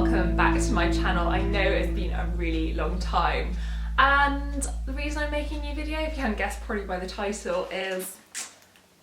welcome back to my channel. I know it's been a really long time, and the reason I'm making a new video, if you haven't guessed probably by the title, is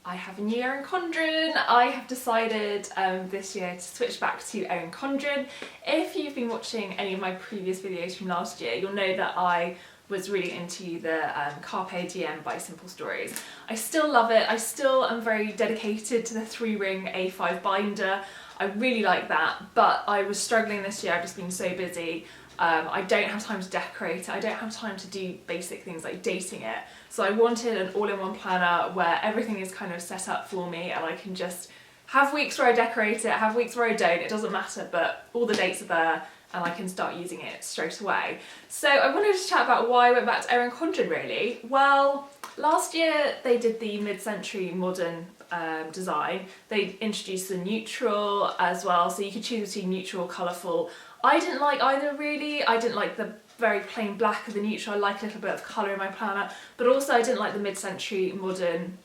I have a new Erin Condren. I have decided this year to switch back to Erin Condren. If you've been watching any of my previous videos from last year, you'll know that I was really into the Carpe Diem by Simple Stories. I still love it. I still am very dedicated to the 3-ring A5 binder. I really like that, but I was struggling this year. I've just been so busy. I don't have time to decorate it. I don't have time to do basic things like dating it. So I wanted an all-in-one planner where everything is kind of set up for me and I can just have weeks where I decorate it, have weeks where I don't, it doesn't matter, but all the dates are there and I can start using it straight away. So I wanted to chat about why I went back to Erin Condren really. Well, last year they did the mid-century modern design. They introduced the neutral as well, so you could choose between neutral, colourful. I didn't like either really. I didn't like the very plain black of the neutral. I like a little bit of colour in my planner, but also I didn't like the mid-century modern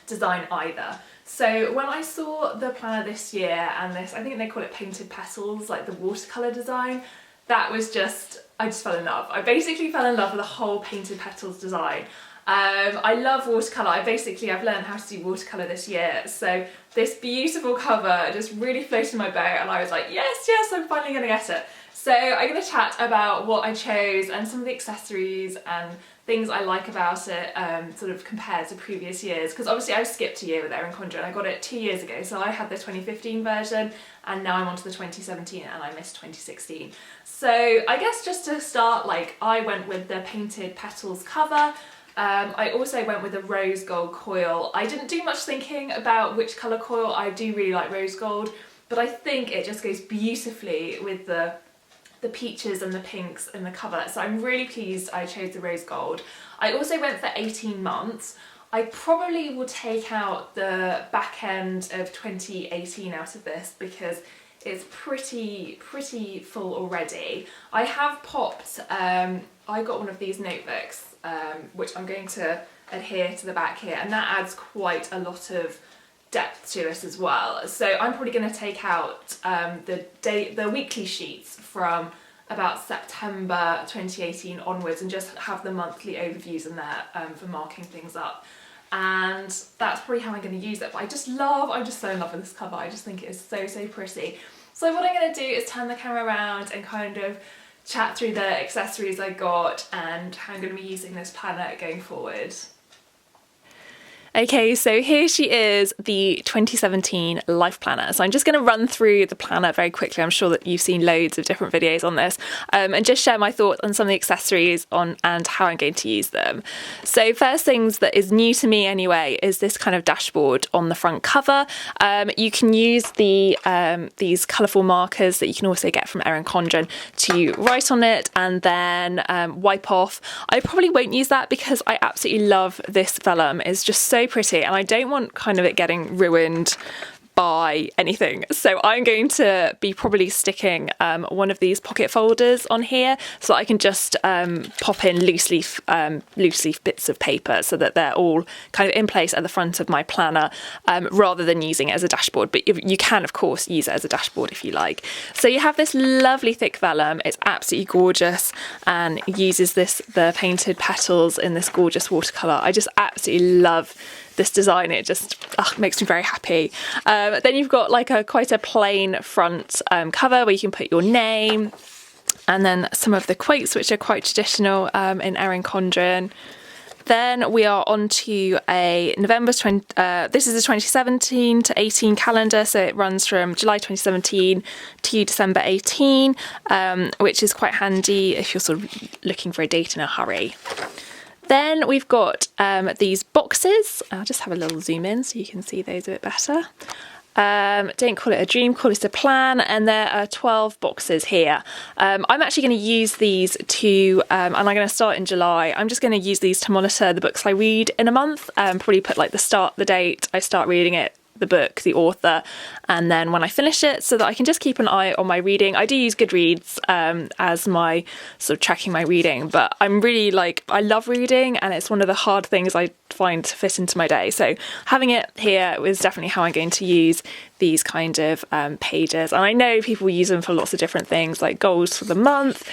design either. So when I saw the planner this year and this, I think they call it painted petals, like the watercolour design, that was just, I just fell in love. I basically fell in love with the whole painted petals design. I love watercolour. I've learned how to do watercolour this year, so this beautiful cover just really floated my boat and I was like, yes, I'm finally going to get it. So I'm going to chat about what I chose and some of the accessories and things I like about it, sort of compared to previous years, because obviously I skipped a year with Erin Condren. I got it 2 years ago, so I had the 2015 version and now I'm on to the 2017 and I missed 2016. So I guess just to start, like, I went with the painted petals cover. I also went with a rose gold coil. I didn't do much thinking about which colour coil. I do really like rose gold, but I think it just goes beautifully with the peaches and the pinks in the cover. So I'm really pleased I chose the rose gold. I also went for 18 months. I probably will take out the back end of 2018 out of this because it's pretty full already. I have popped, I got one of these notebooks which I'm going to adhere to the back here, and that adds quite a lot of depth to it as well. So I'm probably going to take out the weekly sheets from about September 2018 onwards and just have the monthly overviews in there for marking things up. And that's probably how I'm going to use it. But I'm just so in love with this cover. I just think it is so pretty. So what I'm going to do is turn the camera around and kind of chat through the accessories I got and how I'm going to be using this planner going forward. Okay, so here she is, the 2017 Life Planner. So I'm just going to run through the planner very quickly. I'm sure that you've seen loads of different videos on this, and just share my thoughts on some of the accessories and how I'm going to use them. So first things that is new to me anyway is this kind of dashboard on the front cover. You can use these colourful markers that you can also get from Erin Condren to write on it and then wipe off. I probably won't use that because I absolutely love this vellum. It's just so pretty and I don't want kind of it getting ruined by anything. So I'm going to be probably sticking one of these pocket folders on here so I can just pop in loose leaf bits of paper so that they're all kind of in place at the front of my planner rather than using it as a dashboard. But you can of course use it as a dashboard if you like. So you have this lovely thick vellum. It's absolutely gorgeous and uses the painted petals in this gorgeous watercolour. I just absolutely love this design. It just makes me very happy. Then you've got like quite a plain front cover where you can put your name and then some of the quotes which are quite traditional in Erin Condren. Then we are on to a this is a 2017 to 18 calendar, so it runs from July 2017 to December 18, which is quite handy if you're sort of looking for a date in a hurry. Then we've got these boxes. I'll just have a little zoom in so you can see those a bit better. Don't call it a dream, call it a plan, and there are 12 boxes here. I'm actually going to use these to, and I'm going to start in July, I'm just going to use these to monitor the books I read in a month, probably put like the date I start reading it, the book, the author, and then when I finish it, so that I can just keep an eye on my reading. I do use Goodreads as my sort of tracking my reading, but I'm really I love reading and it's one of the hard things I find to fit into my day. So having it here is definitely how I'm going to use these kind of pages. And I know people use them for lots of different things, like goals for the month.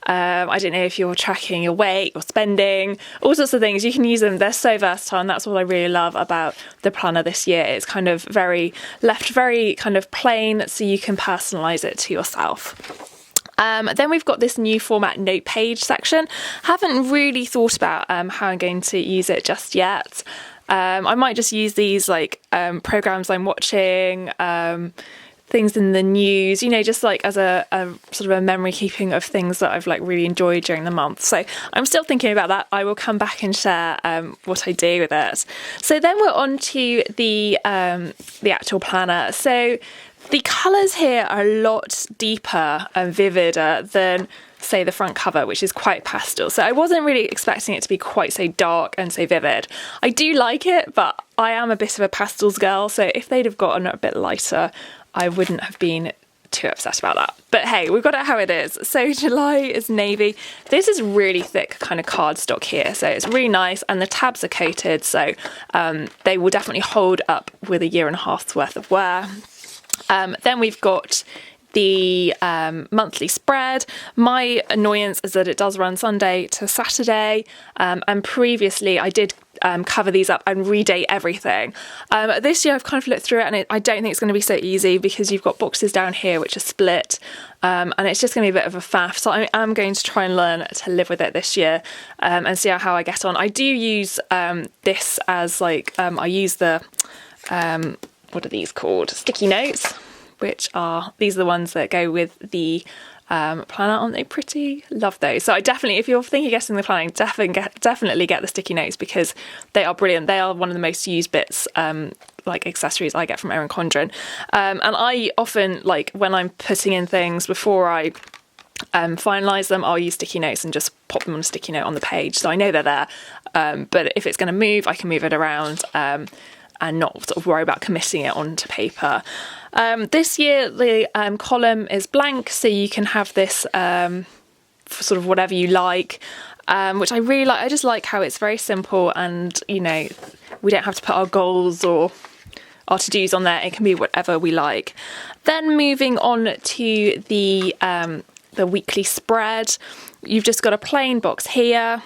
I don't know if you're tracking your weight, your spending, all sorts of things. You can use them. They're so versatile, and that's what I really love about the planner this year. It's kind of very kind of plain, so you can personalise it to yourself. Then we've got this new format note page section. Haven't really thought about how I'm going to use it just yet. I might just use these like programs I'm watching, things in the news, you know, just like as a sort of a memory keeping of things that I've like really enjoyed during the month. So I'm still thinking about that. I will come back and share what I do with it. So then we're on to the actual planner. So the colours here are a lot deeper and vivider than, say, the front cover, which is quite pastel. So I wasn't really expecting it to be quite so dark and so vivid. I do like it, but I am a bit of a pastels girl, so if they'd have gotten a bit lighter, I wouldn't have been too upset about that. But hey, we've got it how it is. So July is navy. This is really thick kind of cardstock here, so it's really nice, and the tabs are coated, so they will definitely hold up with 1.5 years worth of wear. Then we've got the monthly spread. My annoyance is that it does run Sunday to Saturday, and previously I did cover these up and redate everything. This year I've kind of looked through it, and I don't think it's going to be so easy because you've got boxes down here which are split, and it's just going to be a bit of a faff. So I am going to try and learn to live with it this year, and see how I get on. I do use this as like I use the what are these called? Sticky notes, which are, these are the ones that go with the planner. Aren't they pretty? Love those. So I definitely, if you're thinking of getting the planning, definitely get the sticky notes, because they are brilliant. They are one of the most used bits, like accessories I get from Erin Condren. And I often, like when I'm putting in things before I finalise them, I'll use sticky notes and just pop them on a sticky note on the page, so I know they're there. But if it's going to move, I can move it around, and not sort of worry about committing it onto paper. This year the column is blank, so you can have this for sort of whatever you like, which I really like. I just like how it's very simple, and you know, we don't have to put our goals or our to-dos on there. It can be whatever we like. Then moving on to the weekly spread, you've just got a plain box here.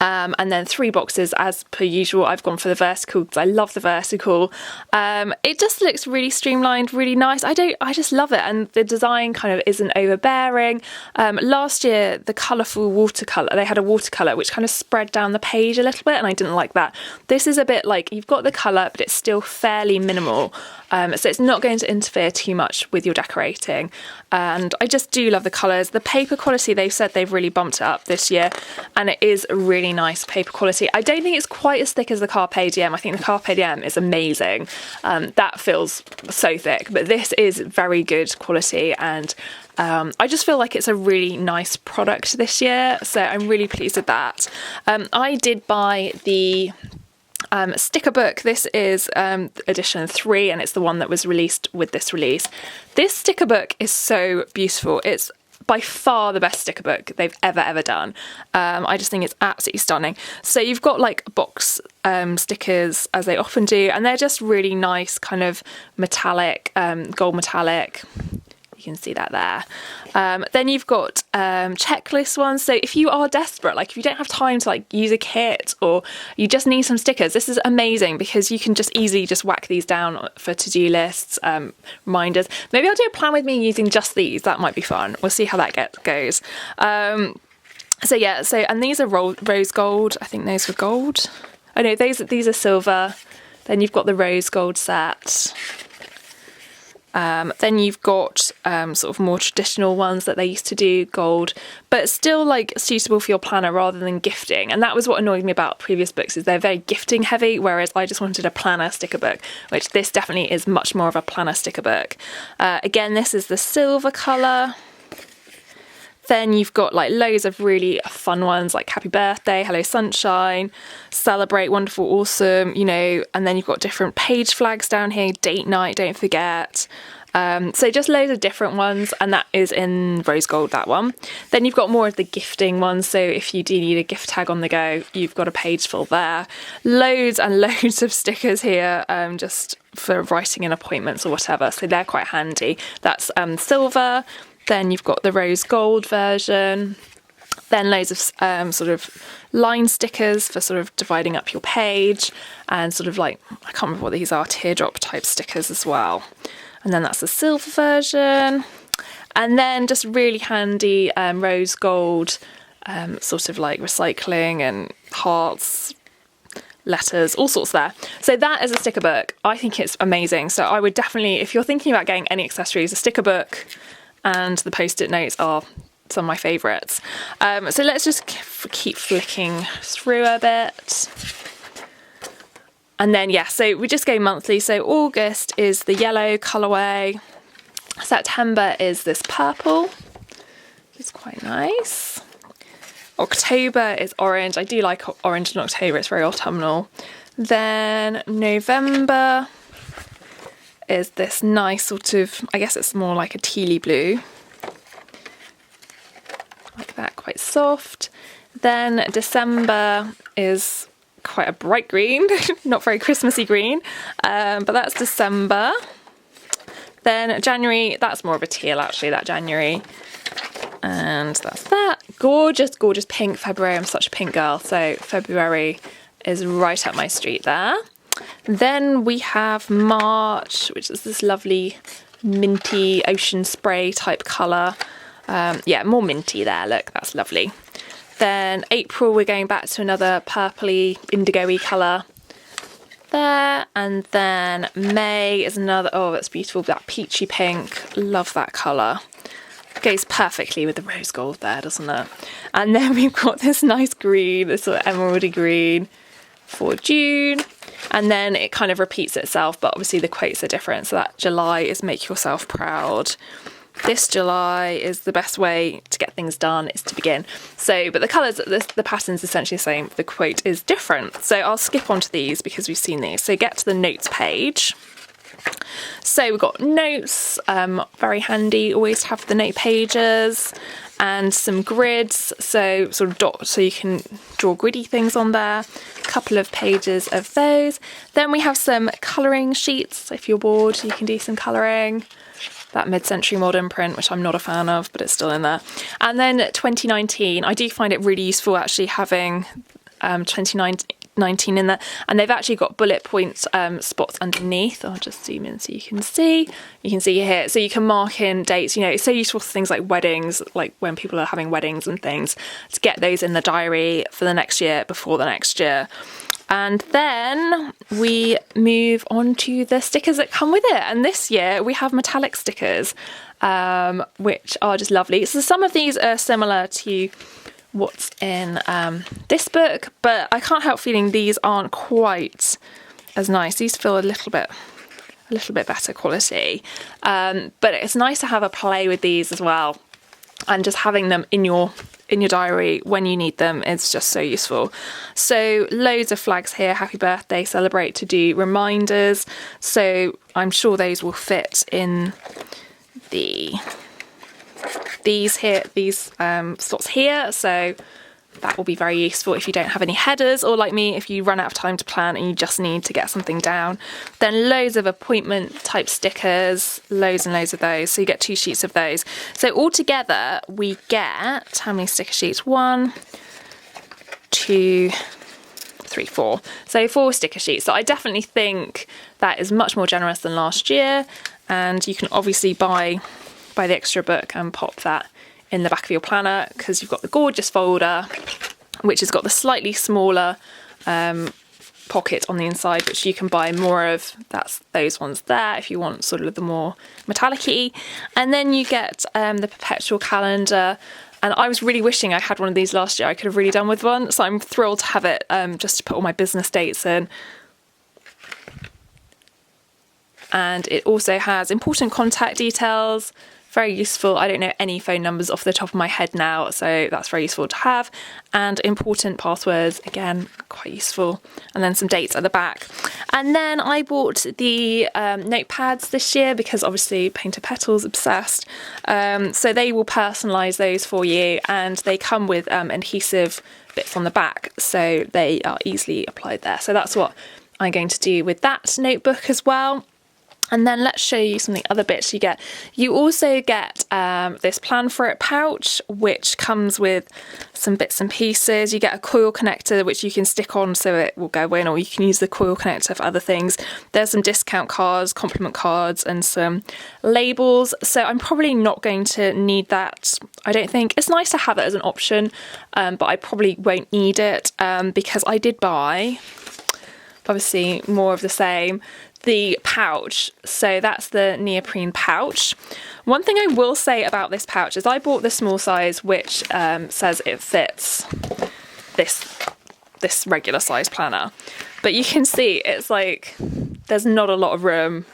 And then 3 boxes as per usual. I've gone for the vertical because I love the vertical. It just looks really streamlined, really nice. I just love it, and the design kind of isn't overbearing. Last year the colourful watercolour, they had a watercolour which kind of spread down the page a little bit, and I didn't like that. This is a bit like, you've got the colour but it's still fairly minimal, so it's not going to interfere too much with your decorating. And I just do love the colours. The paper quality, they've said they've really bumped it up this year, and it is really nice paper quality. I don't think it's quite as thick as the Carpe Diem. I think the Carpe Diem is amazing. That feels so thick, but this is very good quality, and I just feel like it's a really nice product this year, so I'm really pleased with that. I did buy the sticker book. This is edition 3, and it's the one that was released with this release. This sticker book is so beautiful. It's by far the best sticker book they've ever done. I just think it's absolutely stunning. So you've got like box stickers, as they often do, and they're just really nice, kind of metallic, gold metallic. You can see that there. Then you've got checklist ones. So if you are desperate, like if you don't have time to like use a kit, or you just need some stickers, this is amazing, because you can just easily just whack these down for to-do lists, reminders. Maybe I'll do a plan with me using just these. That might be fun. We'll see how that goes. So yeah, and these are rose gold. I think those were gold. Oh no, these are silver. Then you've got the rose gold set. Then you've got sort of more traditional ones that they used to do, gold, but still like suitable for your planner rather than gifting. And that was what annoyed me about previous books, is they're very gifting heavy, whereas I just wanted a planner sticker book, which this definitely is much more of a planner sticker book. Again, this is the silver colour. Then you've got like loads of really fun ones like Happy Birthday, Hello Sunshine, Celebrate, Wonderful, Awesome, you know, and then you've got different page flags down here, Date Night, don't forget. So just loads of different ones, and that is in rose gold, that one. Then you've got more of the gifting ones, so if you do need a gift tag on the go, you've got a page full there. Loads and loads of stickers here, just for writing in appointments or whatever, so they're quite handy. That's silver. Then you've got the rose gold version. Then loads of sort of line stickers for sort of dividing up your page, and sort of like, I can't remember what these are, teardrop type stickers as well. And then that's the silver version. And then just really handy rose gold, sort of like recycling and hearts, letters, all sorts there. So that is a sticker book. I think it's amazing. So I would definitely, if you're thinking about getting any accessories, a sticker book and the post-it notes are some of my favourites. So let's just keep flicking through a bit. And then, yeah, so we just go monthly. So August is the yellow colourway. September is this purple. It's quite nice. October is orange. I do like orange in October. It's very autumnal. Then November is this nice sort of, I guess it's more like a tealy blue. Like that, quite soft. Then December is quite a bright green, not very Christmassy green, but that's December. Then January, that's more of a teal actually, that January. And that's that. Gorgeous, gorgeous pink. February, I'm such a pink girl, so February is right up my street there. Then we have March, which is this lovely minty ocean spray type colour. Yeah, more minty there, look, that's lovely. Then April, we're going back to another purpley, indigo-y colour there. And then May is another, oh, that's beautiful, that peachy pink. Love that colour. Goes perfectly with the rose gold there, doesn't it? And then we've got this nice green, this sort of emeraldy green for June. And then it kind of repeats itself, but obviously the quotes are different. So that July is make yourself proud. This July is the best way to get things done is to begin. So, but the colours, the pattern's essentially the same. The quote is different. So I'll skip on to these because we've seen these. So get to the notes page. So we've got notes, very handy, always have the note pages and some grids. So sort of dot, so you can draw griddy things on there. A couple of pages of those. Then we have some colouring sheets. If you're bored, you can do some colouring. That mid-century modern print, which I'm not a fan of, but it's still in there. And then 2019, I do find it really useful actually having 2019 in there. And they've actually got bullet point spots underneath. I'll just zoom in so you can see. You can see here. So you can mark in dates. You know, it's so useful for things like weddings, like when people are having weddings and things, to get those in the diary for the next year, before the next year. And then we move on to the stickers that come with it. And this year we have metallic stickers, which are just lovely. So some of these are similar to what's in this book, but I can't help feeling these aren't quite as nice. These feel a little bit better quality. But it's nice to have a play with these as well. And just having them in your diary when you need them is just so useful. So loads of flags here, happy birthday, celebrate, to do, reminders. So I'm sure those will fit in these slots here. So that will be very useful if you don't have any headers, or like me, if you run out of time to plan and you just need to get something down. Then loads of appointment type stickers, loads and loads of those. So you get 2 sheets of those. So altogether we get, how many sticker sheets? 1, 2, 3, 4. So 4 sticker sheets. So I definitely think that is much more generous than last year. And you can obviously buy the extra book and pop that in the back of your planner, because you've got the gorgeous folder which has got the slightly smaller pocket on the inside, which you can buy more of. That's those ones there if you want sort of the more metallic-y. And then you get the Perpetual Calendar, and I was really wishing I had one of these last year. I could have really done with one, so I'm thrilled to have it, just to put all my business dates in. And it also has important contact details, very useful. I don't know any phone numbers off the top of my head now, so that's very useful to have. And important passwords, again, quite useful. And then some dates at the back. And then I bought the notepads this year because obviously Painter Petals obsessed. So they will personalise those for you, and they come with adhesive bits on the back, so they are easily applied there. So that's what I'm going to do with that notebook as well. And then let's show you some of the other bits you get. You also get this Plan For It pouch, which comes with some bits and pieces. You get a coil connector, which you can stick on so it will go in, or you can use the coil connector for other things. There's some discount cards, compliment cards, and some labels. So I'm probably not going to need that, I don't think. It's nice to have it as an option, but I probably won't need it because I did buy, obviously, more of the same. The pouch, so that's the neoprene pouch. One thing I will say about this pouch is I bought the small size, which says it fits this regular size planner, but you can see it's like there's not a lot of room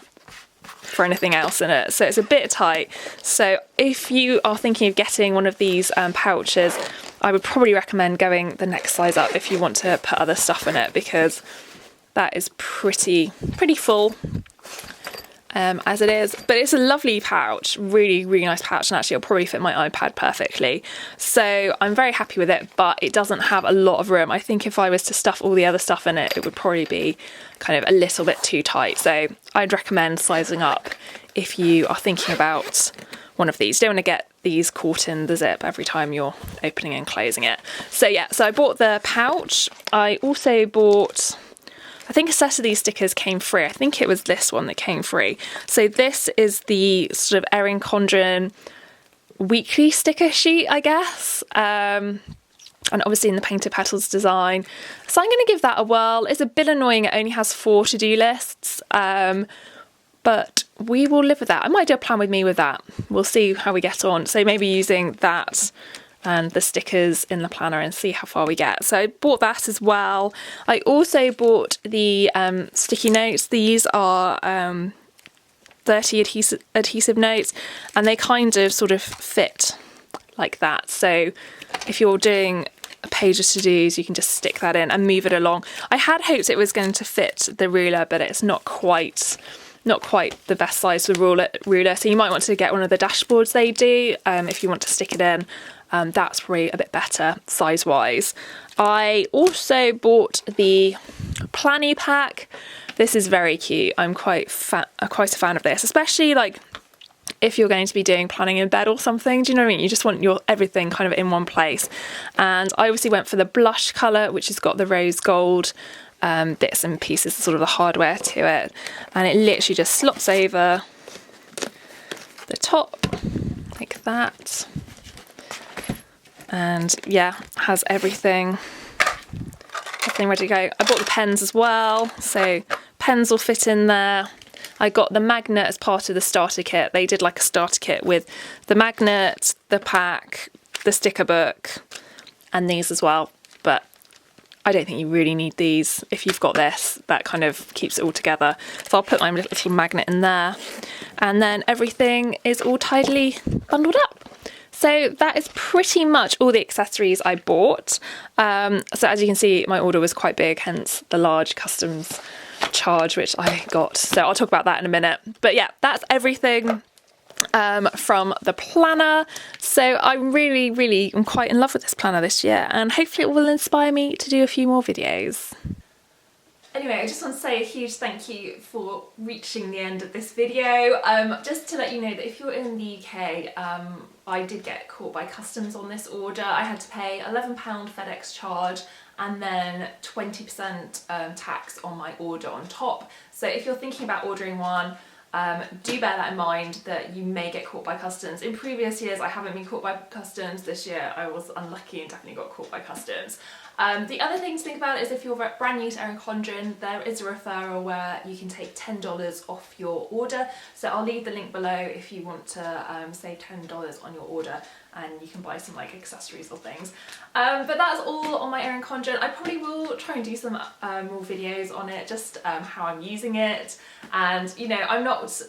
for anything else in it, so it's a bit tight. So if you are thinking of getting one of these pouches, I would probably recommend going the next size up if you want to put other stuff in it, because that is pretty full as it is. But it's a lovely pouch, really nice pouch, and actually it'll probably fit my iPad perfectly. So I'm very happy with it, but it doesn't have a lot of room. I think if I was to stuff all the other stuff in it, it would probably be kind of a little bit too tight. So I'd recommend sizing up if you are thinking about one of these. You don't want to get these caught in the zip every time you're opening and closing it. So yeah, so I bought the pouch. I also bought, I think a set of these stickers came free. I think it was this one that came free. So this is the sort of Erin Condren weekly sticker sheet, I guess. And obviously in the Painter Petals design. So I'm going to give that a whirl. It's a bit annoying, it only has 4 to-do lists. But we will live with that. I might do a plan with me with that. We'll see how we get on. So maybe using that and the stickers in the planner and see how far we get. So I bought that as well. I also bought the sticky notes. These are 30 adhesive notes, and they kind of sort of fit like that. So if you're doing a page of to-dos, you can just stick that in and move it along. I had hoped it was going to fit the ruler, but it's not quite the best size for the ruler. So you might want to get one of the dashboards they do if you want to stick it in. That's probably a bit better size-wise. I also bought the Planny pack. This is very cute. I'm quite a fan of this, especially like if you're going to be doing planning in bed or something. Do you know what I mean? You just want your everything kind of in one place. And I obviously went for the blush colour, which has got the rose gold bits and pieces, sort of the hardware to it. And it literally just slots over the top like that. And yeah, has everything ready to go. I bought the pens as well, so pens will fit in there. I got the magnet as part of the starter kit. They did like a starter kit with the magnet, the pack, the sticker book, and these as well. But I don't think you really need these. If you've got this, that kind of keeps it all together. So I'll put my little magnet in there, and then everything is all tidily bundled up. So that is pretty much all the accessories I bought. So as you can see, my order was quite big, hence the large customs charge which I got. So I'll talk about that in a minute. But yeah, that's everything from the planner. So I'm I'm quite in love with this planner this year, and hopefully it will inspire me to do a few more videos. Anyway, I just want to say a huge thank you for reaching the end of this video. Just to let you know that if you're in the UK, I did get caught by customs on this order. I had to pay £11 FedEx charge and then 20% tax on my order on top. So if you're thinking about ordering one, do bear that in mind, that you may get caught by customs. In previous years I haven't been caught by customs. This year I was unlucky and definitely got caught by customs. The other thing to think about is if you're brand new to Erin Condren, there is a referral where you can take $10 off your order. So I'll leave the link below if you want to save $10 on your order, and you can buy some like accessories or things. But that's all on my Erin Condren. I probably will try and do some more videos on it, just how I'm using it. And you know, I'm not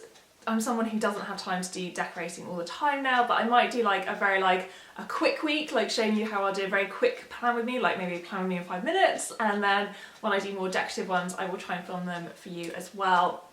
I'm someone who doesn't have time to do decorating all the time now, but I might do like a very like a quick week, like showing you how I'll do a very quick plan with me, like maybe a plan with me in 5 minutes, and then when I do more decorative ones I will try and film them for you as well.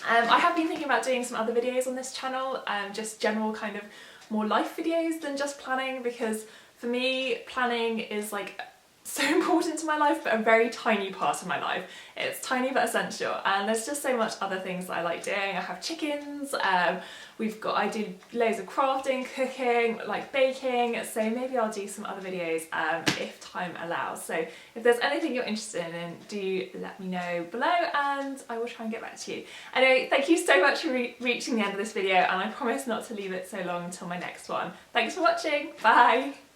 I have been thinking about doing some other videos on this channel, just general kind of more life videos than just planning, because for me planning is like so important to my life, but a very tiny part of my life. It's tiny but essential, and there's just so much other things that I like doing. I have chickens, I do loads of crafting, cooking, like baking, so maybe I'll do some other videos if time allows. So if there's anything you're interested in, do let me know below and I will try and get back to you. Anyway, thank you so much for reaching the end of this video, and I promise not to leave it so long until my next one. Thanks for watching, bye!